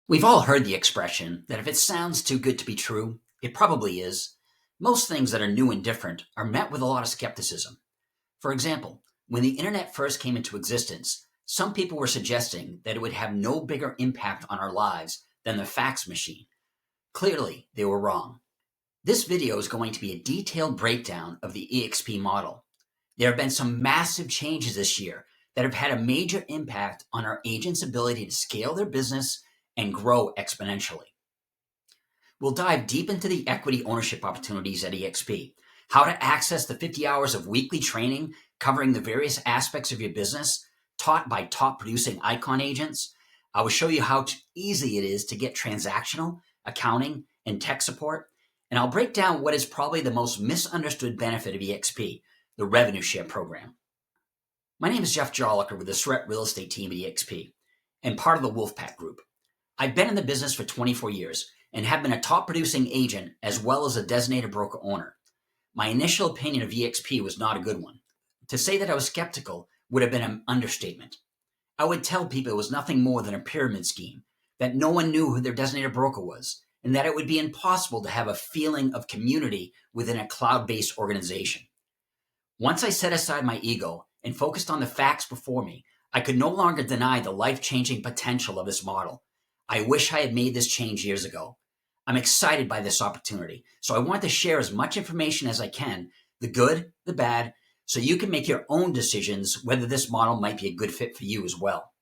We've all heard the expression that if it sounds too good to be true, it probably is. Most things that are new and different are met with a lot of skepticism. For example, when the internet first came into existence, some people were suggesting that it would have no bigger impact on our lives than the fax machine. Clearly, they were wrong. This video is going to be a detailed breakdown of the eXp model. There have been some massive changes this year that have had a major impact on our agents' ability to scale their business and grow exponentially. We'll dive deep into the equity ownership opportunities at eXp, how to access the 50 hours of weekly training covering the various aspects of your business taught by top producing icon agents. I will show you how easy it is to get transactional, accounting, and tech support. And I'll break down what is probably the most misunderstood benefit of eXp, the revenue share program. My name is Jeff Jolliker with the Sherrard Real Estate team at eXp and part of the Wolfpack group. I've been in the business for 24 years and have been a top producing agent as well as a designated broker owner. My initial opinion of eXp was not a good one. To say that I was skeptical would have been an understatement. I would tell people it was nothing more than a pyramid scheme, that no one knew who their designated broker was, and that it would be impossible to have a feeling of community within a cloud-based organization. Once I set aside my ego and focused on the facts before me, I could no longer deny the life-changing potential of this model. I wish I had made this change years ago. I'm excited by this opportunity, so I want to share as much information as I can, the good, the bad, so you can make your own decisions whether this model might be a good fit for you as well.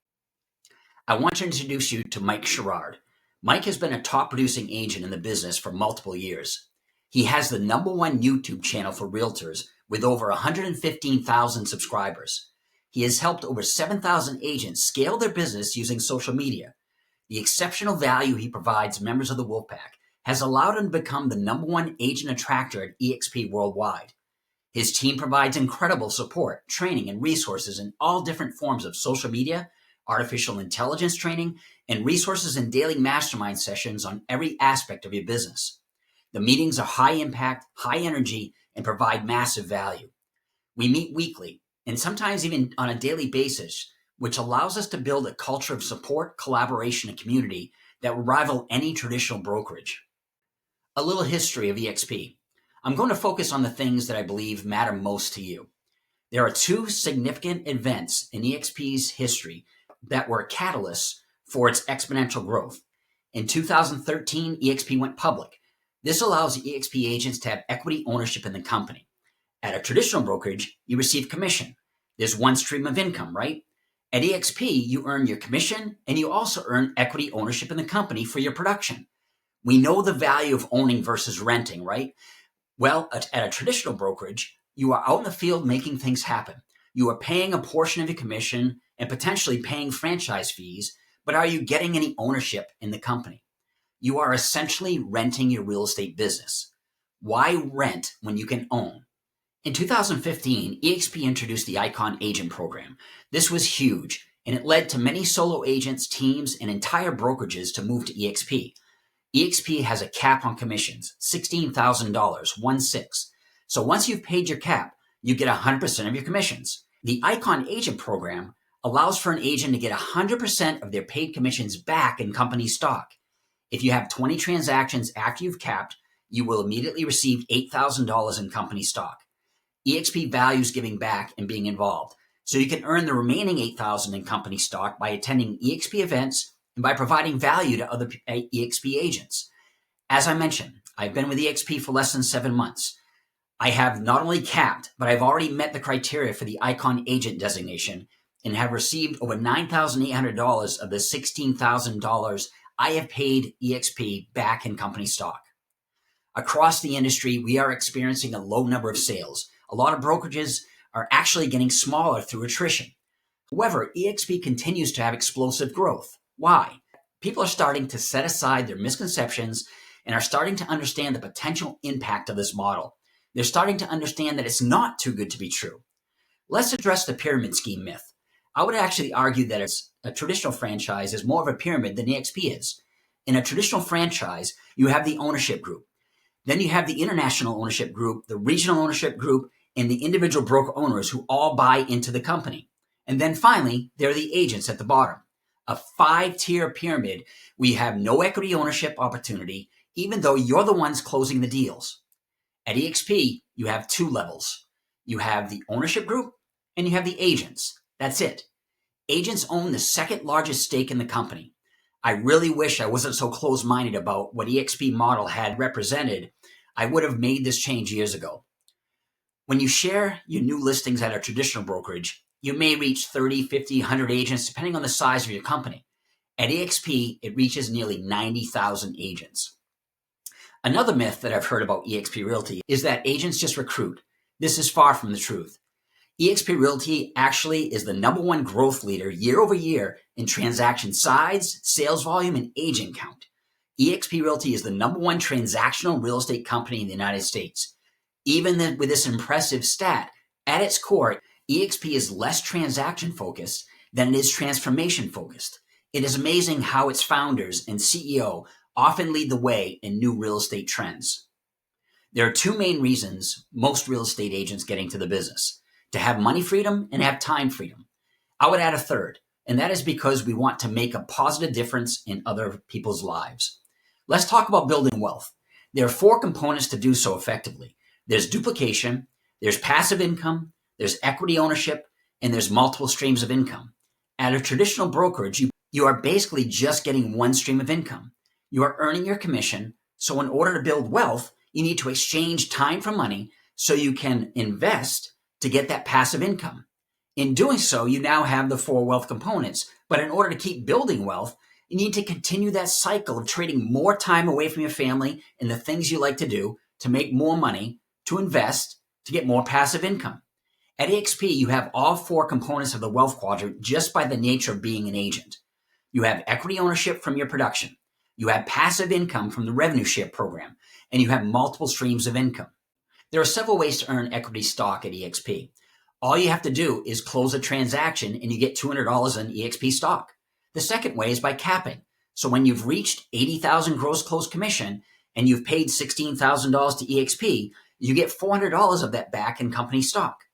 I want to introduce you to Mike Sherrard. Mike has been a top producing agent in the business for multiple years. He has the #1 YouTube channel for realtors with over 115,000 subscribers. He has helped over 7,000 agents scale their business using social media. The exceptional value he provides members of the Wolfpack has allowed him to become the #1 agent attractor at eXp worldwide. His team provides incredible support, training, and resources in all different forms of social media, artificial intelligence training, and resources and daily mastermind sessions on every aspect of your business. The meetings are high impact, high energy, and provide massive value. We meet weekly, and sometimes even on a daily basis, which allows us to build a culture of support, collaboration, and community that will rival any traditional brokerage. A little history of eXp. I'm going to focus on the things that I believe matter most to you. There are two significant events in eXp's history that were catalysts for its exponential growth. In 2013, eXp went public. This allows eXp agents to have equity ownership in the company. At a traditional brokerage, you receive commission. There's one stream of income, right? At eXp, you earn your commission and you also earn equity ownership in the company for your production. We know the value of owning versus renting, right? Well, at a traditional brokerage, you are out in the field making things happen. You are paying a portion of your commission and potentially paying franchise fees, but are you getting any ownership in the company? You are essentially renting your real estate business. Why rent when you can own? In 2015, eXp introduced the Icon Agent Program. This was huge, and it led to many solo agents, teams, and entire brokerages to move to eXp. eXp has a cap on commissions, $16,000, 1/6. So once you've paid your cap, you get 100% of your commissions. The Icon Agent Program allows for an agent to get 100% of their paid commissions back in company stock. If you have 20 transactions after you've capped, you will immediately receive $8,000 in company stock. eXp values giving back and being involved, so you can earn the remaining $8,000 in company stock by attending eXp events and by providing value to other eXp agents. As I mentioned, I've been with eXp for less than 7 months. I have not only capped, but I've already met the criteria for the Icon Agent designation and have received over $9,800 of the $16,000 I have paid eXp back in company stock. Across the industry, we are experiencing a low number of sales. A lot of brokerages are actually getting smaller through attrition. However, eXp continues to have explosive growth. Why? People are starting to set aside their misconceptions and are starting to understand the potential impact of this model. They're starting to understand that it's not too good to be true. Let's address the pyramid scheme myth. I would actually argue that a traditional franchise is more of a pyramid than eXp is. In a traditional franchise, you have the ownership group. Then you have the international ownership group, the regional ownership group, and the individual broker owners who all buy into the company. And then finally, there are the agents at the bottom. a 5-tier pyramid where you have no equity ownership opportunity, even though you're the ones closing the deals. At eXp, you have 2 levels. You have the ownership group and you have the agents. That's it. Agents own the second largest stake in the company. I really wish I wasn't so close-minded about what eXp model had represented. I would have made this change years ago. When you share your new listings at a traditional brokerage, you may reach 30, 50, 100 agents, depending on the size of your company. At eXp, it reaches nearly 90,000 agents. Another myth that I've heard about eXp Realty is that agents just recruit. This is far from the truth. eXp Realty actually is the #1 growth leader year over year in transaction size, sales volume, and agent count. eXp Realty is the #1 transactional real estate company in the United States. Even with this impressive stat, at its core, eXp is less transaction focused than it is transformation focused. It is amazing how its founders and CEO often lead the way in new real estate trends. There are 2 main reasons most real estate agents get into the business: to have money freedom and have time freedom. I would add a third, and that is because we want to make a positive difference in other people's lives. Let's talk about building wealth. There are 4 components to do so effectively. There's duplication, there's passive income, there's equity ownership, and there's multiple streams of income. At a traditional brokerage, you are basically just getting one stream of income. You are earning your commission, so in order to build wealth, you need to exchange time for money so you can invest to get that passive income. In doing so, you now have the 4 wealth components, but in order to keep building wealth, you need to continue that cycle of trading more time away from your family and the things you like to do to make more money, to invest, to get more passive income. At eXp, you have all 4 components of the wealth quadrant just by the nature of being an agent. You have equity ownership from your production. You have passive income from the revenue share program, and you have multiple streams of income. There are several ways to earn equity stock at eXp. All you have to do is close a transaction and you get $200 in eXp stock. The second way is by capping. So when you've reached $80,000 gross close commission and you've paid $16,000 to eXp, you get $400 of that back in company stock.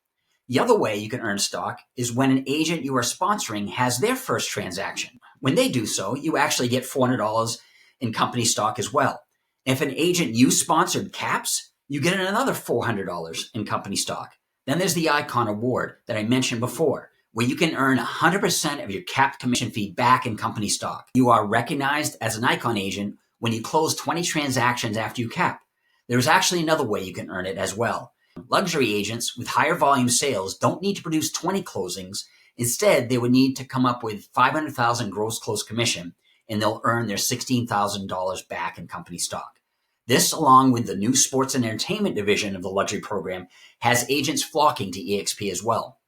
The other way you can earn stock is when an agent you are sponsoring has their first transaction. When they do so, you actually get $400 in company stock as well. If an agent you sponsored caps, you get another $400 in company stock. Then there's the Icon Award that I mentioned before, where you can earn 100% of your capped commission fee back in company stock. You are recognized as an Icon agent when you close 20 transactions after you cap. There's actually another way you can earn it as well. Luxury agents with higher volume sales don't need to produce 20 closings. Instead, they would need to come up with $500,000 gross close commission, and they'll earn their $16,000 back in company stock. This, along with the new sports and entertainment division of the luxury program, has agents flocking to eXp as well.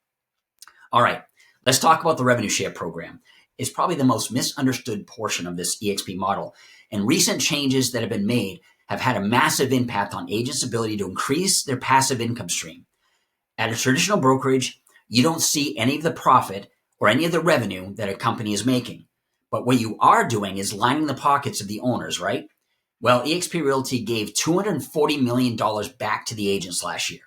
All right, let's talk about the revenue share program. It's probably the most misunderstood portion of this eXp model, and recent changes that have been made have had a massive impact on agents' ability to increase their passive income stream. At a traditional brokerage, you don't see any of the profit or any of the revenue that a company is making. But what you are doing is lining the pockets of the owners, right? Well, eXp Realty gave $240 million back to the agents last year.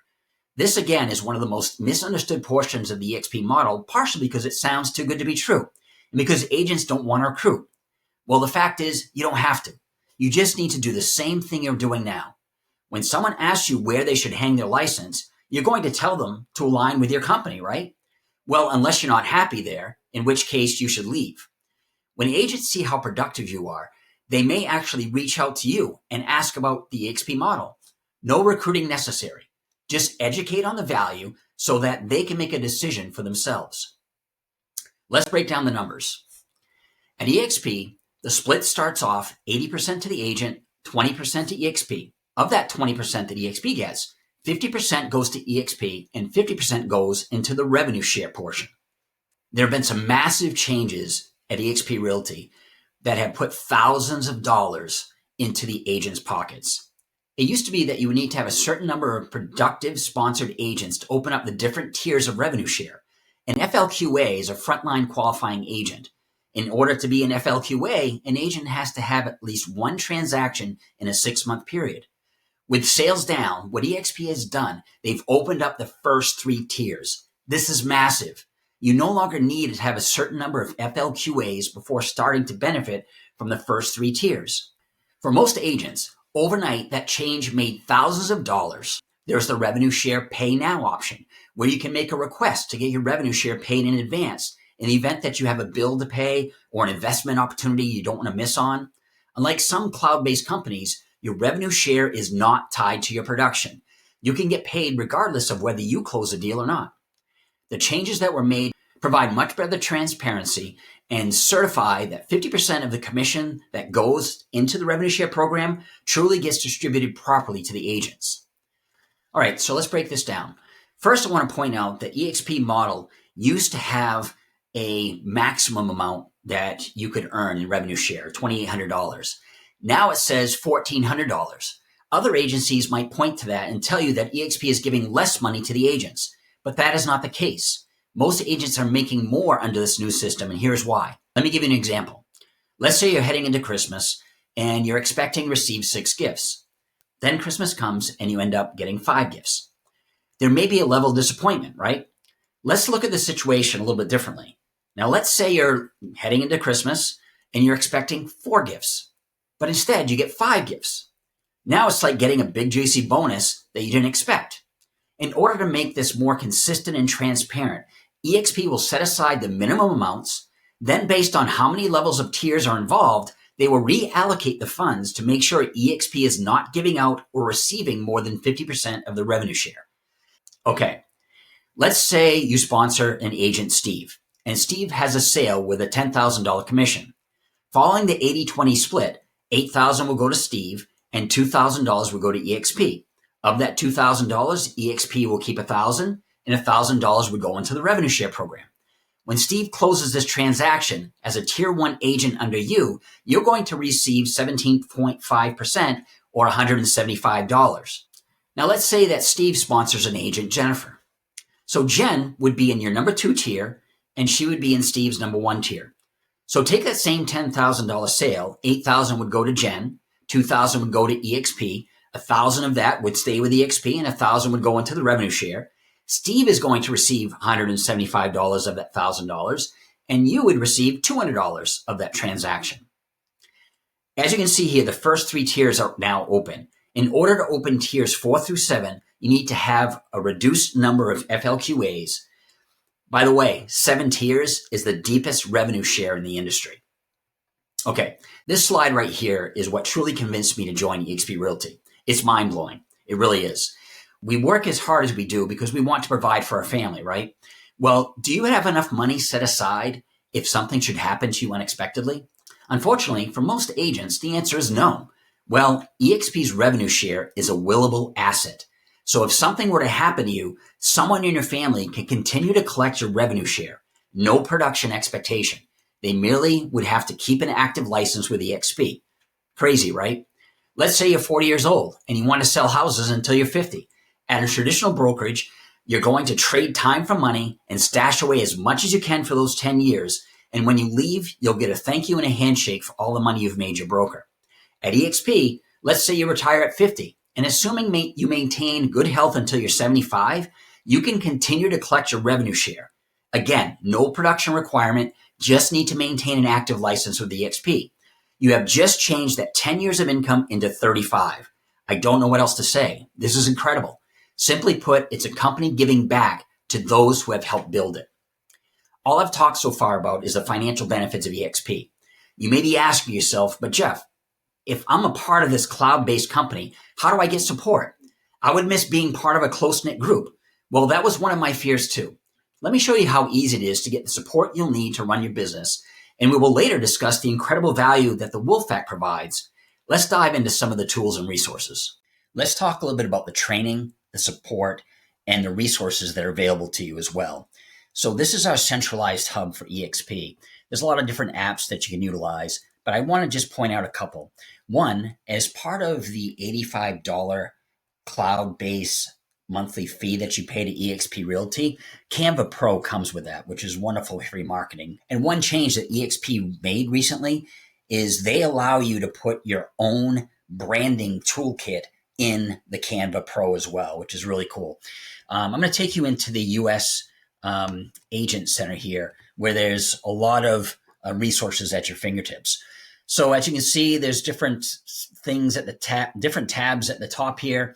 This, again, is one of the most misunderstood portions of the eXp model, partially because it sounds too good to be true, and because agents don't want to recruit. Well, the fact is, you don't have to. You just need to do the same thing you're doing now. When someone asks you where they should hang their license, you're going to tell them to align with your company, right? Well, unless you're not happy there, in which case you should leave. When agents see how productive you are, they may actually reach out to you and ask about the eXp model. No recruiting necessary. Just educate on the value so that they can make a decision for themselves. Let's break down the numbers. At eXp, the split starts off 80% to the agent, 20% to eXp. Of that 20% that eXp gets, 50% goes to eXp and 50% goes into the revenue share portion. There have been some massive changes at eXp Realty that have put thousands of dollars into the agents' pockets. It used to be that you would need to have a certain number of productive sponsored agents to open up the different tiers of revenue share. An FLQA is a frontline qualifying agent. In order to be an FLQA, an agent has to have at least one transaction in a 6-month period. With sales down, what eXp has done, they've opened up the first 3 tiers. This is massive. you no longer need to have a certain number of FLQAs before starting to benefit from the first 3 tiers. For most agents, overnight that change made thousands of dollars. There's the revenue share pay now option, where you can make a request to get your revenue share paid in advance in the event that you have a bill to pay or an investment opportunity you don't want to miss on. Unlike some cloud-based companies, your revenue share is not tied to your production. You can get paid regardless of whether you close a deal or not. The changes that were made provide much better transparency and certify that 50% of the commission that goes into the revenue share program truly gets distributed properly to the agents. All right, so let's break this down. First, I want to point out that eXp model used to have a maximum amount that you could earn in revenue share, $2,800. Now it says $1,400. Other agencies might point to that and tell you that eXp is giving less money to the agents, but that is not the case. Most agents are making more under this new system, and here's why. Let me give you an example. Let's say you're heading into Christmas and you're expecting to receive 6 gifts. Then Christmas comes and you end up getting 5 gifts. There may be a level of disappointment, right? Let's look at the situation a little bit differently. Now, let's say you're heading into Christmas and you're expecting 4 gifts, but instead you get 5 gifts. Now it's like getting a big juicy bonus that you didn't expect. In order to make this more consistent and transparent, eXp will set aside the minimum amounts. Then based on how many levels of tiers are involved, they will reallocate the funds to make sure eXp is not giving out or receiving more than 50% of the revenue share. Okay, let's say you sponsor an agent, Steve, and Steve has a sale with a $10,000 commission. Following the 80-20 split, $8,000 will go to Steve and $2,000 will go to eXp. Of that $2,000, eXp will keep $1,000 and $1,000 would go into the revenue share program. When Steve closes this transaction as a tier 1 agent under you, you're going to receive 17.5% or $175. Now let's say that Steve sponsors an agent, Jennifer. So Jen would be in your number 2 tier and she would be in Steve's number 1 tier. So take that same $10,000 sale, $8,000 would go to Jen, $2,000 would go to eXp, $1,000 of that would stay with eXp and $1,000 would go into the revenue share. Steve is going to receive $175 of that $1,000 and you would receive $200 of that transaction. As you can see here, the first 3 tiers are now open. In order to open tiers 4 through 7, you need to have a reduced number of FLQAs. By the way, 7 tiers is the deepest revenue share in the industry. Okay, this slide right here is what truly convinced me to join eXp Realty. It's mind-blowing. It really is. We work as hard as we do because we want to provide for our family, right? Well, do you have enough money set aside if something should happen to you unexpectedly? Unfortunately, for most agents, the answer is no. Well, eXp's revenue share is a willable asset. So if something were to happen to you, someone in your family can continue to collect your revenue share. No production expectation. They merely would have to keep an active license with eXp. Crazy, right? Let's say you're 40 years old and you want to sell houses until you're 50. At a traditional brokerage, you're going to trade time for money and stash away as much as you can for those 10 years. And when you leave, you'll get a thank you and a handshake for all the money you've made your broker. At eXp, let's say you retire at 50, and assuming you maintain good health until you're 75, you can continue to collect your revenue share. Again, no production requirement, just need to maintain an active license with eXp. You have just changed that 10 years of income into 35. I don't know what else to say. This is incredible. Simply put, it's a company giving back to those who have helped build it. All I've talked so far about is the financial benefits of eXp. You may be asking yourself, but Jeff, if I'm a part of this cloud-based company, how do I get support? I would miss being part of a close-knit group. Well, that was one of my fears too. Let me show you how easy it is to get the support you'll need to run your business, and we will later discuss the incredible value that the Wolfpack provides. Let's dive into some of the tools and resources. Let's talk a little bit about the training, the support, and the resources that are available to you as well. So this is our centralized hub for eXp. There's a lot of different apps that you can utilize, but I want to just point out a couple. One, as part of the $85 cloud-based monthly fee that you pay to eXp Realty, Canva Pro comes with that, which is wonderful free marketing. And one change that eXp made recently is they allow you to put your own branding toolkit in the Canva Pro as well, which is really cool. I'm going to take you into the US agent center here where there's a lot of resources at your fingertips. So as you can see, there's different things at the different tabs at the top here.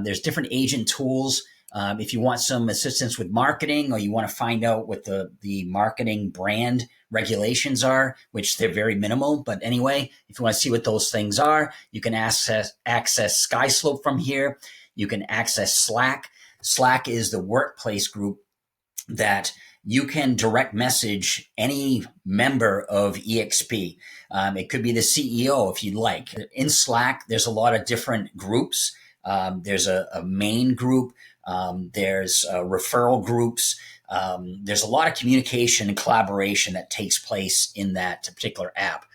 There's different agent tools. If you want some assistance with marketing, or you want to find out what the marketing brand regulations are, which they're very minimal. But anyway, if you want to see what those things are, you can access SkySlope from here. You can access Slack. Slack is the workplace group that you can direct message any member of eXp. It could be the CEO if you'd like. In Slack, there's a lot of different groups. There's a main group. There's referral groups. There's a lot of communication and collaboration that takes place in that particular app.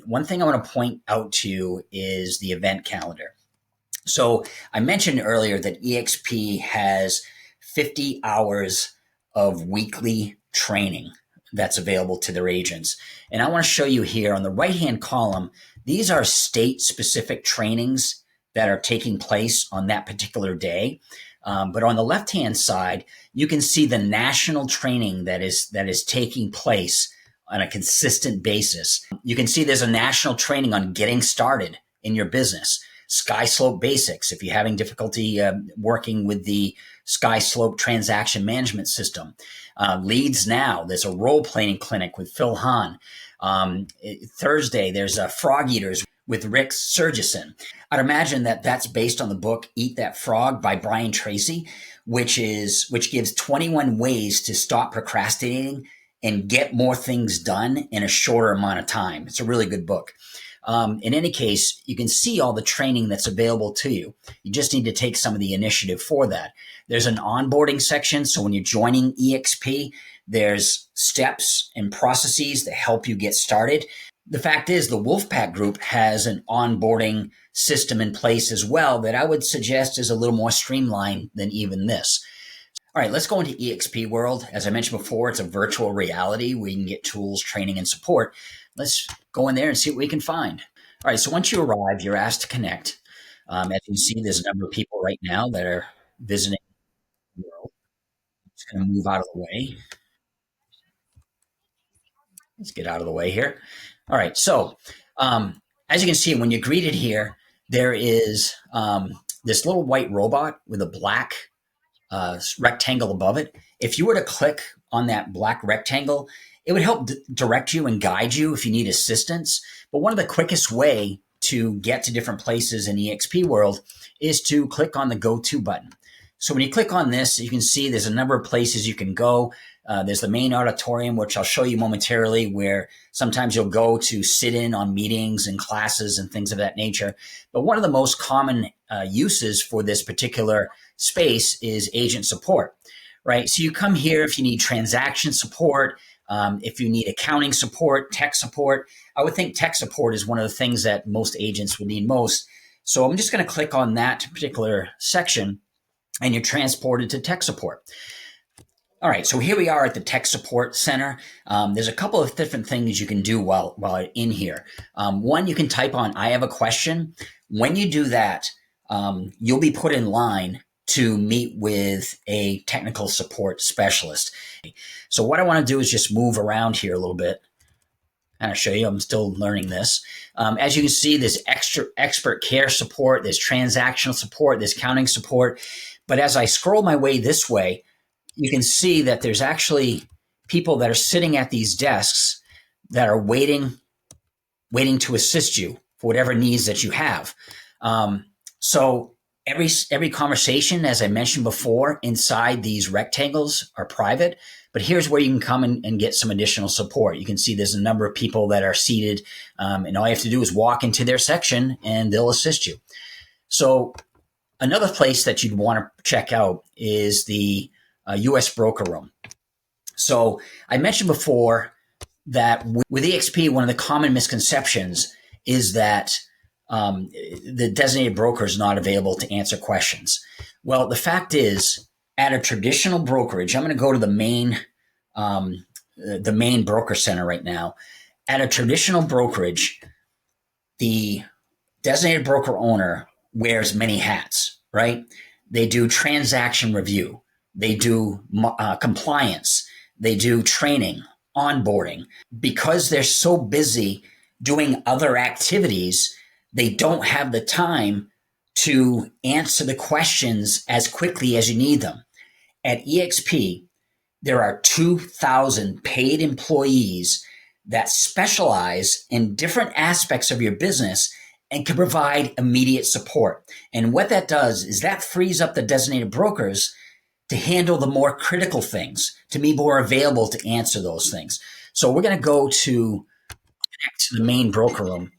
One thing I want to point out to you is the event calendar. So I mentioned earlier that eXp has 50 hours of weekly training that's available to their agents. And I want to show you here on the right-hand column, these are state-specific trainings that are taking place on that particular day. But on the left-hand side, you can see the national training that is taking place on a consistent basis. You can see there's a national training on getting started in your business. SkySlope Basics, if you're having difficulty working with the SkySlope transaction management system. Leads Now, there's a role-playing clinic with Phil Hahn. Thursday, there's Frog Eaters with Rick Surgison. I'd imagine that that's based on the book Eat That Frog by Brian Tracy, which gives 21 ways to stop procrastinating and get more things done in a shorter amount of time. It's a really good book. In any case, you can see all the training that's available to you. You just need to take some of the initiative for that. There's an onboarding section. So when you're joining eXp, there's steps and processes that help you get started. The fact is, the Wolfpack group has an onboarding system in place as well that I would suggest is a little more streamlined than even this. All right, let's go into eXp World. As I mentioned before, it's a virtual reality where you can get tools, training, and support. Let's go in there and see what we can find. All right, so once you arrive, you're asked to connect. As you can see, there's a number of people right now that are visiting the world. I'm just going to move out of the way. Let's get out of the way here. All right, so as you can see, when you're greeted here, there is this little white robot with a black rectangle above it. If you were to click on that black rectangle, it would help direct you and guide you if you need assistance. But one of the quickest way to get to different places in eXp World is to click on the Go To button. So when you click on this, you can see there's a number of places you can go. There's the main auditorium, which I'll show you momentarily, where sometimes you'll go to sit in on meetings and classes and things of that nature. But one of the most common uses for this particular space is agent support, right? So you come here if you need transaction support, if you need accounting support, tech support. I would think tech support is one of the things that most agents would need most. So I'm just going to click on that particular section, and you're transported to tech support. All right, so here we are at the Tech Support Center. There's a couple of different things you can do while in here. One, you can type on, I have a question. When you do that, you'll be put in line to meet with a technical support specialist. So what I want to do is just move around here a little bit and I'll show you. I'm still learning this. As you can see, there's extra expert care support, there's transactional support, there's accounting support. But as I scroll my way this way, you can see that there's actually people that are sitting at these desks that are waiting to assist you for whatever needs that you have. So every conversation, as I mentioned before, inside these rectangles are private, but here's where you can come and get some additional support. You can see there's a number of people that are seated, and all you have to do is walk into their section and they'll assist you. So another place that you'd want to check out is the US broker room. So I mentioned before that with eXp, one of the common misconceptions is that the designated broker is not available to answer questions. Well, the fact is, at a traditional brokerage, I'm going to go to the main broker center right now. At a traditional brokerage, the designated broker owner wears many hats, right? They do transaction review. they do compliance, they do training, onboarding. Because they're so busy doing other activities, they don't have the time to answer the questions as quickly as you need them. At eXp, there are 2,000 paid employees that specialize in different aspects of your business and can provide immediate support. And what that does is that frees up the designated brokers to handle the more critical things, to be more available to answer those things. So we're going to go to the main broker room.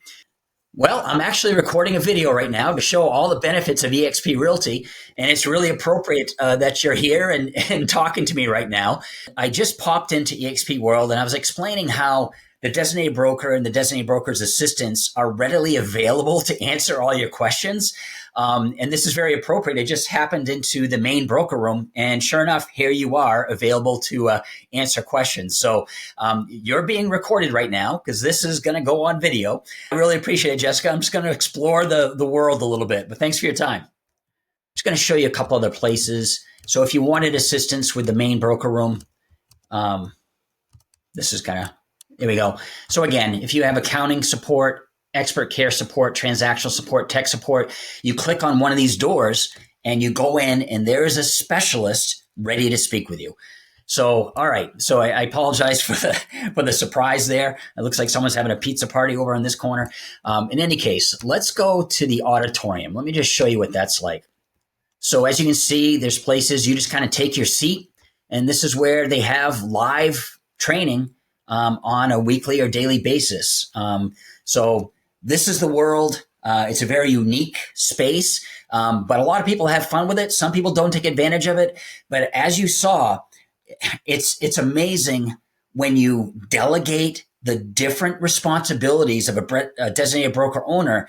Well, I'm actually recording a video right now to show all the benefits of eXp Realty, and it's really appropriate that you're here and talking to me right now. I just popped into eXp World, and I was explaining how the designated broker and the designated broker's assistants are readily available to answer all your questions. And this is very appropriate. I just happened into the main broker room, and sure enough, here you are available to answer questions. So you're being recorded right now because this is going to go on video. I really appreciate it, Jessica. I'm just going to explore the world a little bit, but thanks for your time. I'm just going to show you a couple other places. So if you wanted assistance with the main broker room, this is kind of, there we go. So again, if you have accounting support, expert care support, transactional support, tech support, you click on one of these doors and you go in and there is a specialist ready to speak with you. So, all right. So I apologize for the surprise there. It looks like someone's having a pizza party over in this corner. In any case, let's go to the auditorium. Let me just show you what that's like. So as you can see, there's places you just kind of take your seat, and this is where they have live training on a weekly or daily basis. So this is the world. It's a very unique space, but a lot of people have fun with it. Some people don't take advantage of it. But as you saw, it's amazing when you delegate the different responsibilities of a designated broker owner,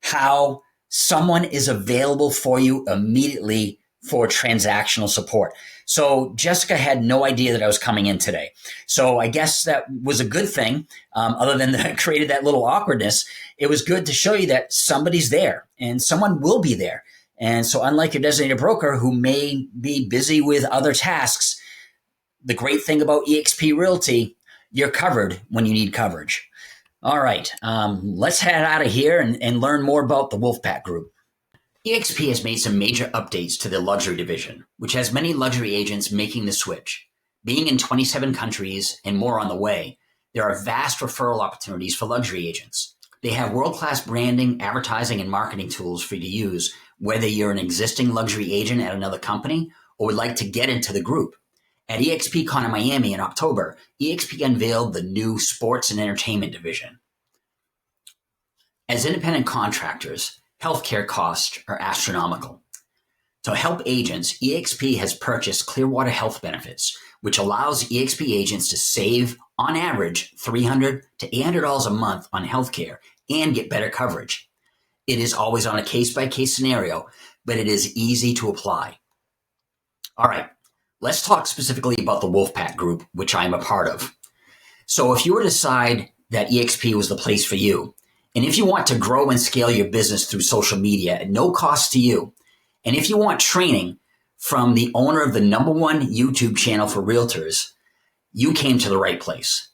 how someone is available for you immediately for transactional support. So Jessica had no idea that I was coming in today. So I guess that was a good thing, other than that created that little awkwardness. It was good to show you that somebody's there and someone will be there. And so unlike your designated broker who may be busy with other tasks, the great thing about eXp Realty, you're covered when you need coverage. All right, let's head out of here and learn more about the Wolfpack Group. eXp has made some major updates to the luxury division, which has many luxury agents making the switch. Being in 27 countries and more on the way, there are vast referral opportunities for luxury agents. They have world-class branding, advertising, and marketing tools for you to use, whether you're an existing luxury agent at another company or would like to get into the group. At eXpCon in Miami in October, eXp unveiled the new sports and entertainment division. As independent contractors, healthcare costs are astronomical. To help agents, eXp has purchased Clearwater Health Benefits, which allows eXp agents to save, on average, $300 to $800 a month on healthcare and get better coverage. It is always on a case-by-case scenario, but it is easy to apply. All right, let's talk specifically about the Wolfpack Group, which I am a part of. So if you were to decide that eXp was the place for you, and if you want to grow and scale your business through social media at no cost to you, and if you want training from the owner of the #1 YouTube channel for realtors, you came to the right place.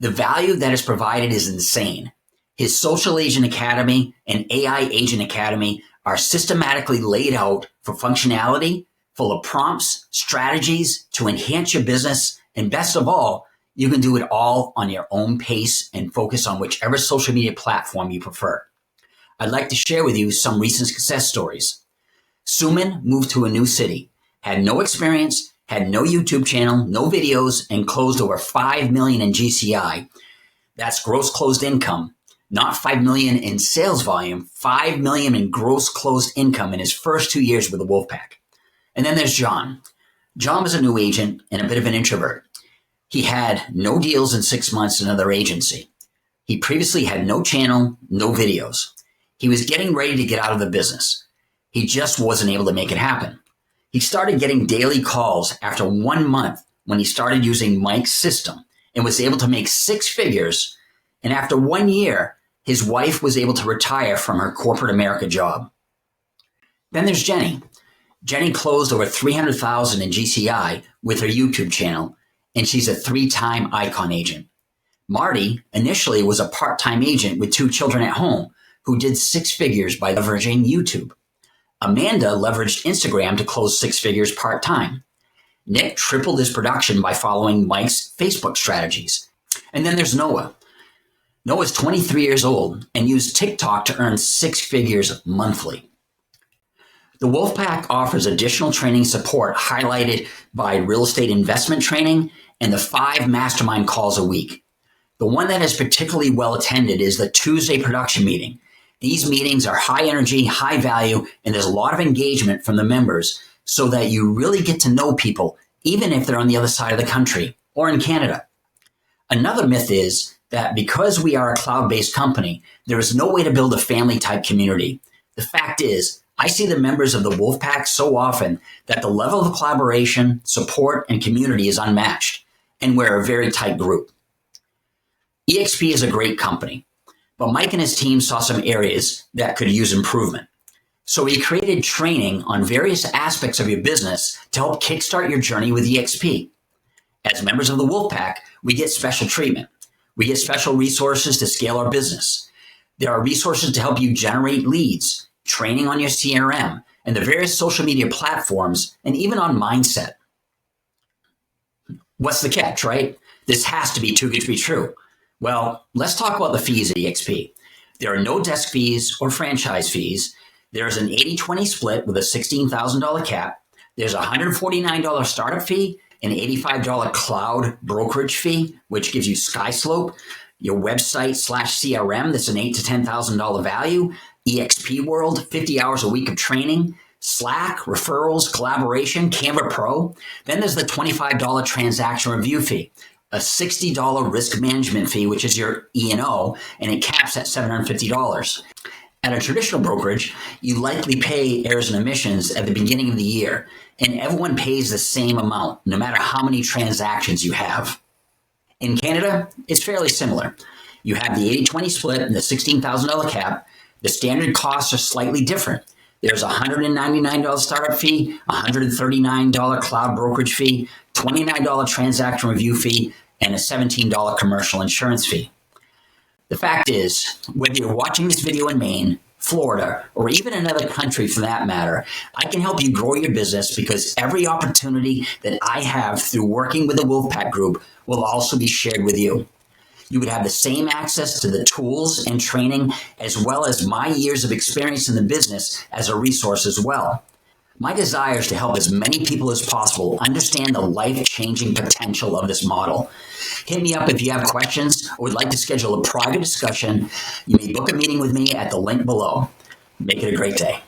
The value that is provided is insane. His Social Agent Academy and AI Agent Academy are systematically laid out for functionality, full of prompts, strategies to enhance your business, and best of all, you can do it all on your own pace and focus on whichever social media platform you prefer. I'd like to share with you some recent success stories. Suman moved to a new city, had no experience, had no YouTube channel, no videos, and closed over $5 million in GCI. That's gross closed income, not $5 million in sales volume, $5 million in gross closed income in his first 2 years with the Wolfpack. And then there's John. John was a new agent and a bit of an introvert. He had no deals in 6 months in another agency. He previously had no channel, no videos. He was getting ready to get out of the business. He just wasn't able to make it happen. He started getting daily calls after 1 month when he started using Mike's system and was able to make 6 figures. And after 1 year, his wife was able to retire from her corporate America job. Then there's Jenny. Jenny closed over $300,000 in GCI with her YouTube channel, and she's a 3-time Icon agent. Marty initially was a part-time agent with 2 children at home who did 6 figures by leveraging YouTube. Amanda leveraged Instagram to close 6 figures part-time. Nick tripled his production by following Mike's Facebook strategies. And then there's Noah. Noah's 23 years old and used TikTok to earn 6 figures monthly. The Wolfpack offers additional training support highlighted by real estate investment training and the 5 mastermind calls a week. The one that is particularly well attended is the Tuesday production meeting. These meetings are high energy, high value, and there's a lot of engagement from the members so that you really get to know people, even if they're on the other side of the country or in Canada. Another myth is that because we are a cloud-based company, there is no way to build a family-type community. The fact is, I see the members of the Wolfpack so often that the level of collaboration, support, and community is unmatched, and we're a very tight group. eXp is a great company, but Mike and his team saw some areas that could use improvement. So he created training on various aspects of your business to help kickstart your journey with eXp. As members of the Wolfpack, we get special treatment. We get special resources to scale our business. There are resources to help you generate leads, training on your CRM, and the various social media platforms, and even on mindset. What's the catch, right? This has to be too good to be true. Well, let's talk about the fees at eXp. There are no desk fees or franchise fees. There's an 80-20 split with a $16,000 cap. There's a $149 startup fee, an $85 cloud brokerage fee, which gives you SkySlope, your website/CRM, that's an $8,000 to $10,000 value, eXp World, 50 hours a week of training, Slack, referrals, collaboration, Canva Pro. Then there's the $25 transaction review fee, a $60 risk management fee, which is your E&O, and it caps at $750. At a traditional brokerage, you likely pay errors and omissions at the beginning of the year, and everyone pays the same amount, no matter how many transactions you have. In Canada, it's fairly similar. You have the 80-20 split and the $16,000 cap. The standard costs are slightly different. There's a $199 startup fee, a $139 cloud brokerage fee, $29 transaction review fee, and a $17 commercial insurance fee. The fact is, whether you're watching this video in Maine, Florida, or even another country for that matter, I can help you grow your business because every opportunity that I have through working with the Wolfpack Group will also be shared with you. You would have the same access to the tools and training as well as my years of experience in the business as a resource as well. My desire is to help as many people as possible understand the life-changing potential of this model. Hit me up if you have questions or would like to schedule a private discussion. You may book a meeting with me at the link below. Make it a great day.